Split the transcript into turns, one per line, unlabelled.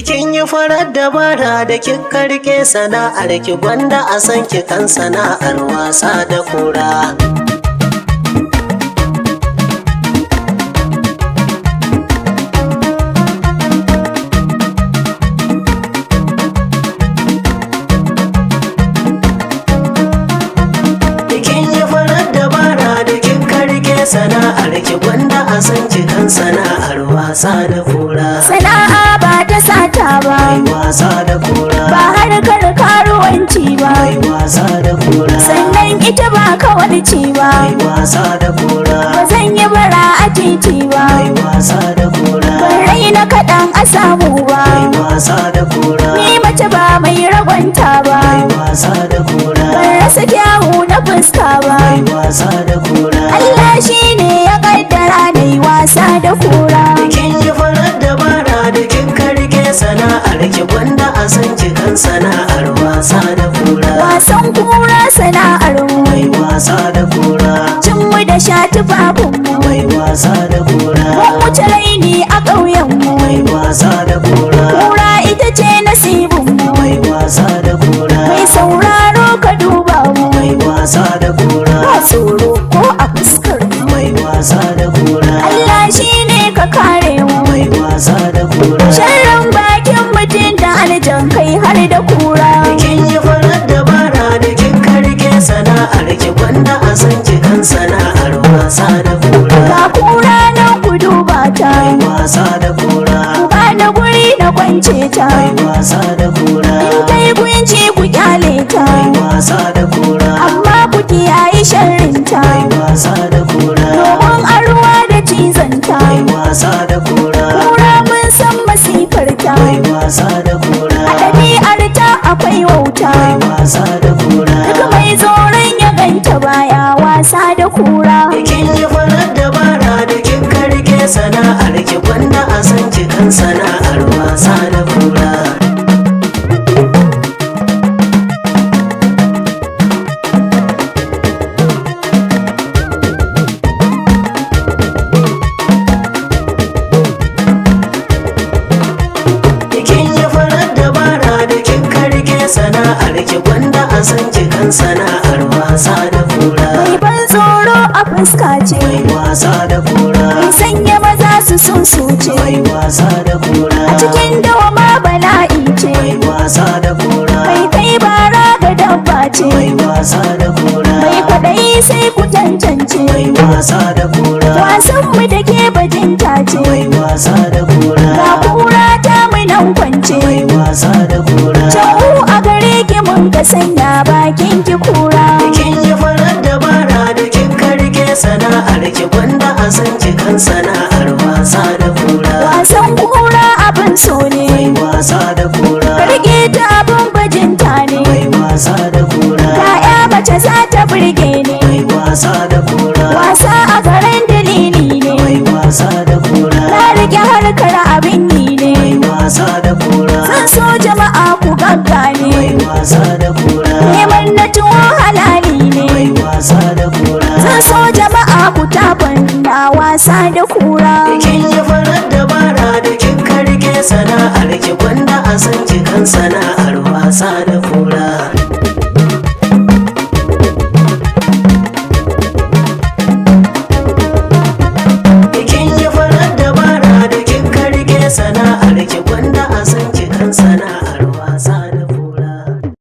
Kin yi farar dabara da kika rike sana'ar ki, gwanda a san ki kan sana'ar wasa da kura. Sana'ar ki gwanda a san ki kan sana'ar wasa da kura.
Sana'a ba ta sata ba,
mai wasa da kura.
ba harkar karuwanci ba,
mai wasa da kura.
sannan ita ba kawarci ba,
mai wasa da kura.
ba zan yi bara a titi ba,
mai wasa da kura.
ban raina kaɗan a samu ba,
mai wasa da kura.
ni mace ba mai ragwanta ba,
mai wasa da kura.
ban rasa kyawu na fuska ba,
mai wasa da kura.
Allah shi ne ya kaddara na yi wasa da kura.
Kin yi farar dabara da kin karke sana'ar ki, gwanda a san ki kan sana'ar wasa da kura.
Wasan kura sana'ar mu,
mai wasa da kura.
cin mu da sha tufafin mu,
mai wasa da kura.
mun wuce raini a ƙauyen mu,
mai wasa da kura.
kura ita ce nasibin mu,
mai wasa da kura.
mai sauraro ka duba mu,
mai wasa da kura.
ba tsoro ko a fuskar mu,
mai wasa da kura.
Allah shi ne ka kare mu,
mai wasa da kura.
sharrin bakin mutum da aljan kai har da kura.
Kin yi farar dabara da kin karke sana'ar ki, gwanda a san ki kan sana'ar wasa da kura.
Ga kura nan ku duba ta,
mai wasa da kura.
ku bani guri na kwance ta,
mai wasa da kura.
in kai kunci ku kyale ta,
mai wasa da kura.
amma ku kiyaye sharrin ta,
mai wasa da kura.
domin arwa da cizon ta,
mai wasa da kura.
kura mun san masifar ta,
mai wasa da kura.
a ɗabi'ar ta akwai wauta,
mai wasa da kura.
duk mai tsoron ya ganta baya wasa da kura.
Kin yi farar dabara da kin karke sana'ar ki, gwanda a san ki kan sana'ar wasa da kura. Kin yi farar dabara da kin karke sana'ar ki, gwanda a san ki kan sana'ar wasa da kura.
Mai ban tsoro a fuska ce,
mai wasa da kura.
mai sanya maza su susuce,
mai wasa da kura.
a cikin dawama bala'i ce,
mai wasa da kura.
mai kai bara ga dabba ce,
mai wasa da kura.
mai kwaɗayi sai ku tantance,
mai wasa da kura.
wasan mu da ke bajinta ce,
mai wasa da kura.
ga kura ta mu nan kwance,
mai wasa da kura.
can a gare ki mun ka sanya bakin ki kura.
Kin yi farar dabara da kin karke sana'ar ki, gwanda a san ki kan sana'ar wasa da kura.
Wasan kura abin so
mai
ne,
wasa da kura.
rike ta abin bajinta ne,
mai wasa da kura.
ya'ya mace za ta burge ne,
mai wasa da kura.
wasa a garin dalili ne,
mai wasa da kura.
na rike harkar abin yi ne,
mai wasa da kura.
zan so jama'a ku gaggane,
mai wasa da kura.
neman na tuwo halali ne,
mai wasa da kura.
zan so jama'a ku taban na wasa da kura.
Kin yi farar dabara da kin karke sana'ar ki, gwanda a san ki kan sana'ar wasa da kura. Kin yi farar dabara da kin karke sana'ar ki, gwanda a san ki kan sana'ar